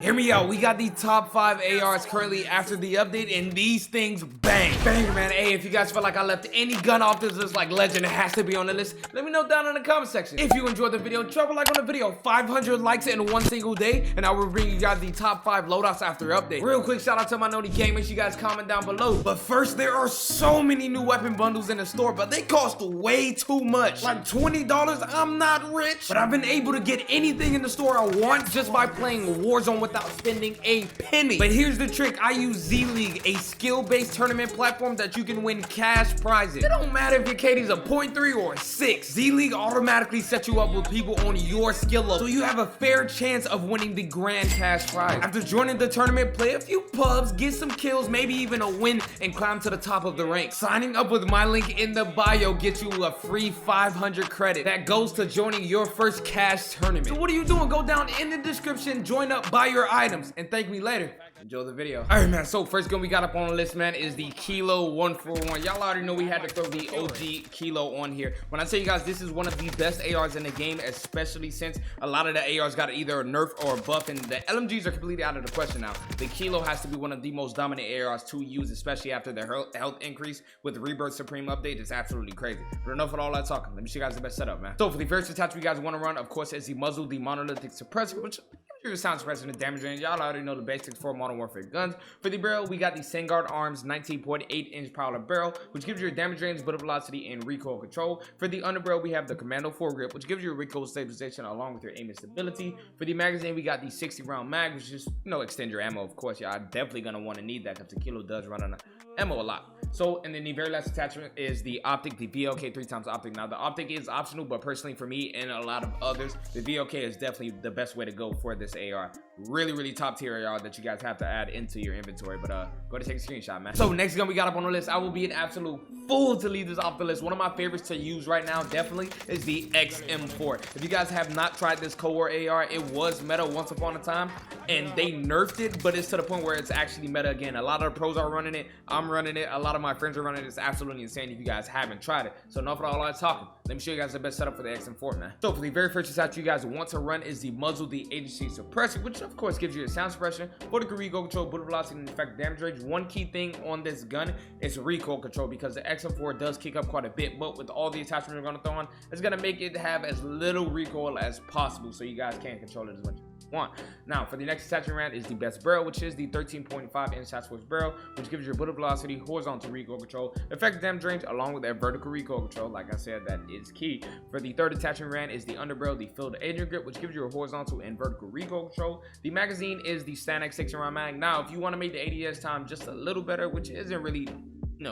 Hear me out, we got the top 5 ARs currently after the update, and these things bang. Bang, man. Hey, if you guys feel like I left any gun off this list like legend, it has to be on the list. Let me know down in the comment section. If you enjoyed the video, drop a like on the video. 500 likes in one single day, and I will bring you guys the top 5 loadouts after update. Real quick shout out to my Noti Gang, make sure you guys comment down below. But first, there are so many new weapon bundles in the store, but they cost way too much. Like $20, I'm not rich, but I've been able to get anything in the store I want just by playing Warzone without spending a penny. But here's the trick, I use Z-League, a skill-based tournament platform that you can win cash prizes. It don't matter if your KD's a 0.3 or a 6. Z-League automatically sets you up with people on your skill level, so you have a fair chance of winning the grand cash prize. After joining the tournament, play a few pubs, get some kills, maybe even a win, and climb to the top of the rank. Signing up with my link in the bio gets you a free 500 credit that goes to joining your first cash tournament. So what are you doing? Go down in the description, join up, buy your items, and thank me later. Enjoy the video. All right, man, so first gun we got up on the list, man, is the Kilo 141. Y'all already know we had to throw the OG Kilo on here. When I tell you guys this is one of the best ARs in the game, especially since a lot of the ARs got either a nerf or a buff, and the LMGs are completely out of the question now. The Kilo has to be one of the most dominant ARs to use, especially after the health increase with the Rebirth Supreme update. It's absolutely crazy. But enough with all that talking. Let me show you guys the best setup, man. So for the first attachment you guys want to run, of course, is the muzzle, the monolithic suppressor, which your sound suppressor and damage range. Y'all already know the basics for Modern Warfare guns. For the barrel, we got the Sengard Arms 19.8-inch Prowler barrel, which gives you a damage range, bullet velocity, and recoil control. For the underbarrel, we have the Commando foregrip, which gives you a recoil stabilization along with your aim and stability. For the magazine, we got the 60-round mag, which just, extend your ammo. Of course, y'all definitely gonna want to need that because the Kilo does run on ammo a lot. So, and then the very last attachment is the optic, the VLK 3x optic. Now, the optic is optional, but personally for me and a lot of others, the VLK is definitely the best way to go for this AR. Really top tier AR that you guys have to add into your inventory. But go to take a screenshot, man. So next gun we got up on the list, I will be an absolute fool to leave this off the list. One of my favorites to use right now definitely is the XM4. If you guys have not tried this Cohort AR, it was meta once upon a time, and they nerfed it, but it's to the point where it's actually meta again. A lot of the pros are running it, I'm running it, a lot of my friends are running it. It's absolutely insane if you guys haven't tried it. So enough of all that talking, let me show you guys the best setup for the XM4, man. So for the very first attachment you guys want to run is the muzzle, the agency suppressor, which of course gives you a sound suppression, 40-degree recoil control, bullet velocity, and effective damage range. One key thing on this gun is recoil control, because the XM4 does kick up quite a bit, but with all the attachments we're going to throw on, it's going to make it have as little recoil as possible, so you guys can't control it as much as you want. Now for the next attachment round is the best barrel, which is the 13.5-inch task force barrel, which gives you bullet velocity, horizontal recoil control, effective damage range, along with that vertical recoil control. Like I said, that is key. For the third attachment round is the underbarrel, the filled agent grip, which gives you a horizontal and vertical recoil control. The magazine is the Stanex 60-round mag. Now if you want to make the ADS time just a little better, which isn't really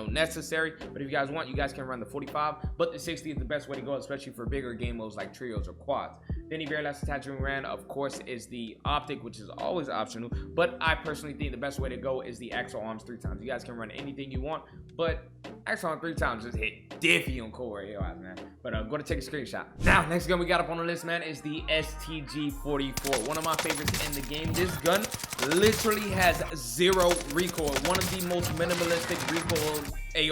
necessary, but if you guys want, you guys can run the 45, but the 60 is the best way to go, especially for bigger game modes like trios or quads. Then the very last attachment ran, of course, is the optic, which is always optional, but I personally think the best way to go is the Axle Arms 3x. You guys can run anything you want, but Axle Arms 3x just hit diffy on Cohort ARs, man. But go to take a screenshot. Now, next gun we got up on the list, man, is the SG44. One of my favorites in the game. This gun literally has zero recoil. One of the most minimalistic recoil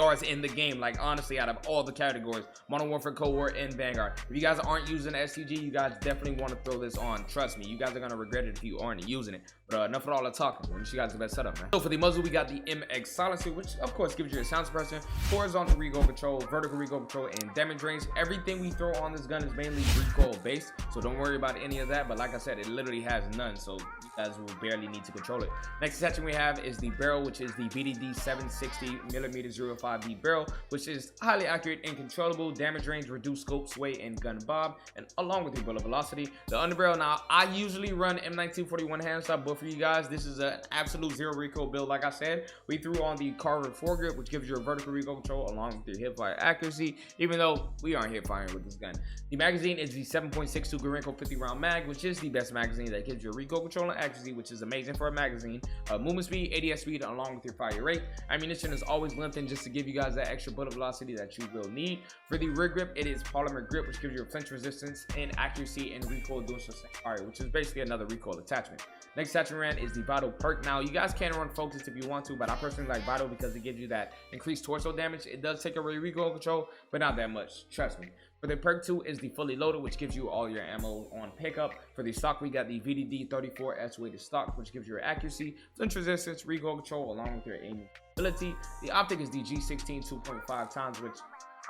ARs in the game, like honestly, out of all the categories, Modern Warfare, Cohort, and Vanguard. If you guys aren't using the STG, you guys definitely want to throw this on. Trust me, you guys are gonna regret it if you aren't using it. But enough of all that talking. Let me show you guys the best setup, man. So for the muzzle, we got the MX silencer, which of course gives you a sound suppression, horizontal recoil control, vertical recoil control, and damage range. Everything we throw on this gun is mainly recoil based, so don't worry about any of that. But like I said, it literally has none, so you guys will barely need to control it. Next attachment we have is the barrel, which is the BDD 760mm 05B barrel, which is highly accurate and controllable, damage range, reduced scope, sway, and gun bob, and along with your bullet velocity. The underbarrel, now I usually run M1941 handstop, but for you guys, this is an absolute zero recoil build. Like I said, we threw on the Carver foregrip, which gives you a vertical recoil control along with your hipfire accuracy, even though we aren't hip firing with this gun. The magazine is the 7.62 Gorenko 50-round mag, which is the best magazine that gives you a recoil control and accuracy, which is amazing for a magazine. Movement speed, ADS speed, along with your fire rate. Ammunition is always lengthened just to give you guys that extra bullet velocity that you will need. For the rear grip, it is polymer grip, which gives you a flinch resistance and accuracy and recoil dual fire, which is basically another recoil attachment. Next attachment ran is the Vital perk. Now you guys can run focused if you want to, but I personally like Vital because it gives you that increased torso damage damage. It does take away recoil control, but not that much, trust me. For the perk 2 is the fully loaded, which gives you all your ammo on pickup. For the stock, we got the VDD 34S weighted stock, which gives your accuracy, flinch resistance, recoil control, along with your aiming ability. The optic is the G16 2.5 times, which,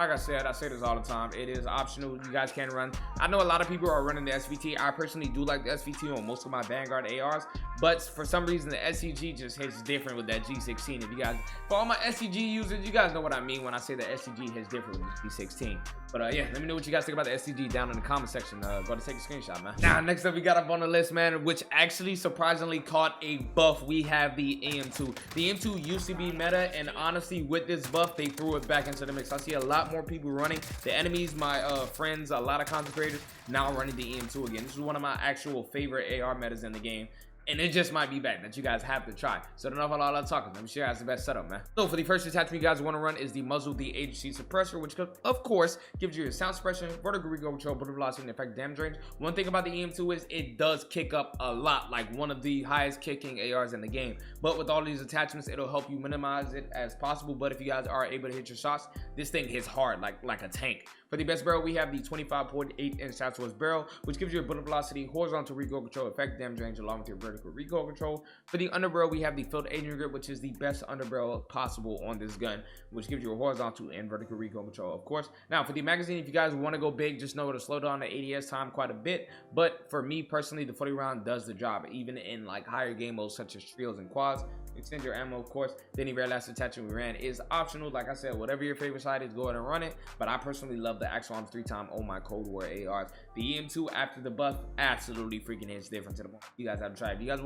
like I say this all the time, it is optional. You guys can run. I know a lot of people are running the SVT. I personally do like the SVT on most of my Vanguard ARs, but for some reason the SCG just hits different with that G16. If you guys, for all my SCG users, you guys know what I mean when I say the SCG hits different with the G16. But yeah, let me know what you guys think about the SCG down in the comment section. Go to take a screenshot, man. Now, next up we got up on the list, man, which actually surprisingly caught a buff. We have the AM2. The AM2 used to be meta, and honestly, with this buff, they threw it back into the mix. I see a lot more people running the enemies, my friends, a lot of content creators now running the AM2 again. This is one of my actual favorite AR metas in the game, and it just might be back that you guys have to try. So enough of all that talking. Let me show you guys the best setup, man. So for the first attachment you guys want to run is the muzzle, the agency suppressor, which of course gives you your sound suppression, vertical recoil control, bullet velocity, and effective damage range. One thing about the AM2 is it does kick up a lot, like one of the highest kicking ARs in the game. But with all these attachments, it'll help you minimize it as possible. But if you guys are able to hit your shots, this thing hits hard like a tank. For the best barrel, we have the 25.8-inch Southwest barrel, which gives you a bullet velocity, horizontal recoil control, effective damage range, along with your vertical recoil control. For the underbarrel, we have the Field Agent Grip, which is the best underbarrel possible on this gun, which gives you a horizontal and vertical recoil control, of course. Now, for the magazine, if you guys want to go big, just know it'll slow down the ADS time quite a bit. But for me personally, the 40 round does the job, even in like higher game modes such as trios and quads. Extend your ammo, of course. The any rare last attachment we ran is optional. Like I said, whatever your favorite side is, go ahead and run it. But I personally love the Axel Arms 3-time Oh My Cold War ARs. The EM2 after the buff absolutely freaking hits different to the point. You guys have to try it. If you guys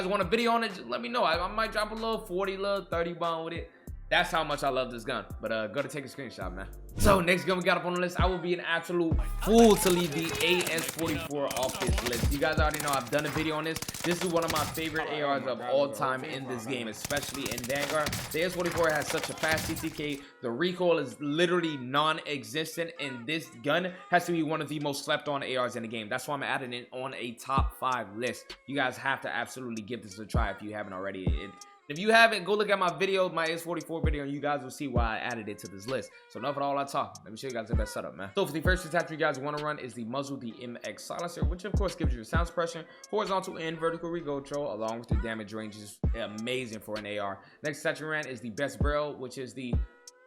want a video on it, just let me know. I might drop a little 40, little 30 bomb with it. That's how much I love this gun. But go to take a screenshot, man. So next gun we got up on the list, I will be an absolute fool to leave the AS44 off this list. You guys already know I've done a video on this. This is one of my favorite ARs of all time in this game, especially in Vanguard. The AS44 has such a fast CTK. The recoil is literally non-existent, and this gun has to be one of the most slept on ARs in the game. That's why I'm adding it on a top 5 list. You guys have to absolutely give this a try if you haven't already. If you haven't, go look at my video, my AS44 video, and you guys will see why I added it to this list. So enough of all that talk. Let me show you guys the best setup, man. So for the first attachment you guys want to run is the muzzle, the MX silencer, which of course gives you sound suppression, horizontal and vertical recoil control, along with the damage range is amazing for an AR. Next attachment ran is the best barrel, which is the,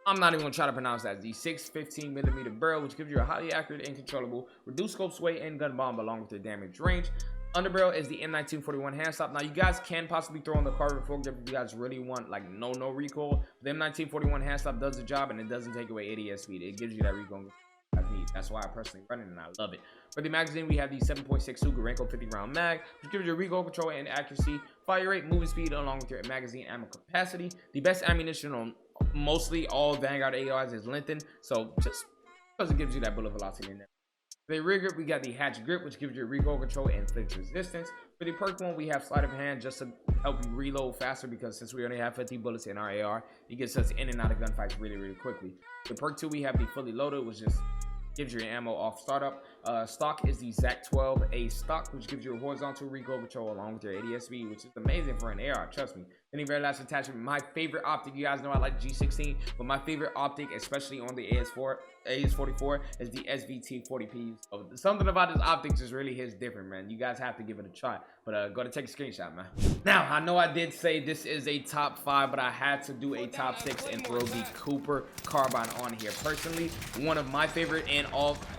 I'm not even gonna try to pronounce that, the 6.15mm barrel, which gives you a highly accurate and controllable reduced scope sway and gun bomb, along with the damage range. Underbarrel is the M1941 hand stop. Now you guys can possibly throw on the carbon foregrip if you guys really want like no recoil. The M1941 hand stop does the job, and it doesn't take away ADS speed. It gives you that recoil I need. That's why I personally run it, and I love it. For the magazine, we have the 7.62 Gorenko 50 round mag, which gives you recoil control and accuracy, fire rate, movement speed, along with your magazine ammo capacity. The best ammunition on mostly all Vanguard ARs is lengthened, so just because it gives you that bullet velocity in there. For the rear grip, we got the hatch grip, which gives you recoil control and flinch resistance. For the perk one, we have sleight of hand just to help you reload faster, because since we only have 50 bullets in our AR, it gets us in and out of gunfights really quickly. The perk 2, we have the fully loaded, which just gives you your ammo off startup. Stock is the ZAC-12A stock, which gives you a horizontal recoil control along with your ADS speed, which is amazing for an AR, trust me. Then the very last attachment, my favorite optic, you guys know I like G16, but my favorite optic, especially on the AS44, is the SVT40P. So something about this optic just really hits different, man. You guys have to give it a try. But go to take a screenshot, man. Now, I know I did say this is a top 5, but I had to do a top 6 and throw the Cooper Carbine on here. Personally, one of my favorite and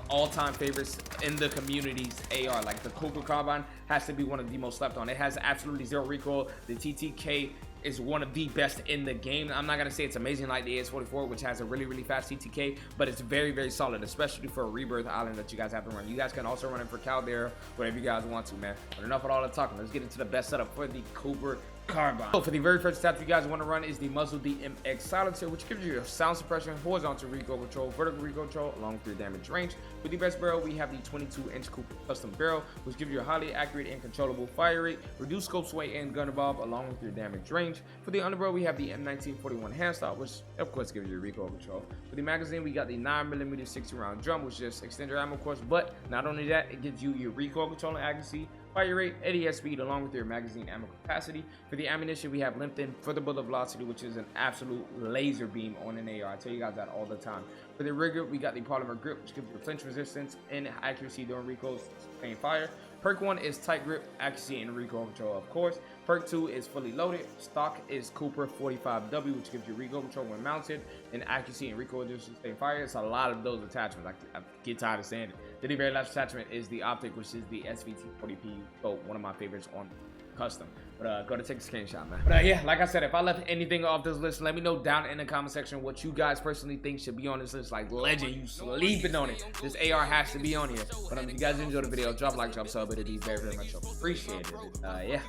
all-time favorites in the community's AR. Like, the Cooper Carbine has to be one of the most slept on. It has absolutely zero recoil. The TTK is one of the best in the game. I'm not gonna say it's amazing like the AS44, which has a really fast TTK, but it's very solid, especially for a Rebirth Island that you guys have to run. You guys can also run it for Caldera, whatever you guys want to, man. But enough of all the talking. Let's get into the best setup for the Cooper Carbine. So for the very first attachment you guys want to run is the muzzle, the MX silencer, which gives you a sound suppression, horizontal recoil control, vertical recoil control, along with your damage range. With the best barrel, we have the 22-inch Cooper custom barrel, which gives you a highly accurate and controllable fire rate, reduced scope sway and gun bob, along with your damage range. For the underbarrel, we have the M1941 hand stop, which of course gives you recoil control. For the magazine, we got the 9mm 60 round drum, which just extends your ammo, of course, but not only that, it gives you your recoil control and accuracy, fire rate, ADS speed, along with your magazine ammo capacity. For the ammunition, we have limped in for the bullet velocity, which is an absolute laser beam on an AR. I tell you guys that all the time. For the rig grip, we got the polymer grip, which gives you flinch resistance and accuracy during recoil, sustained fire. Perk 1 is tight grip, accuracy, and recoil control, of course. Perk 2 is fully loaded. Stock is Cooper 45W, which gives you recoil control when mounted, and accuracy and recoil to sustain fire. It's a lot of those attachments. I get tired of saying it. Then the very last attachment is the optic, which is the SVT40P, one of my favorites on custom. But go to take a screenshot, man. But yeah, like I said, if I left anything off this list, let me know down in the comment section what you guys personally think should be on this list. Like, legend, you sleeping on it. This AR has to be on here. But if you guys enjoyed the video, drop a like, drop a sub, it'd be very, very much appreciated. Yeah.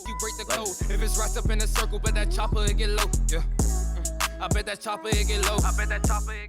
You break the code. If it's right up in a circle, but that chopper it get low. Yeah. I bet that chopper it get low. I bet that chopper it get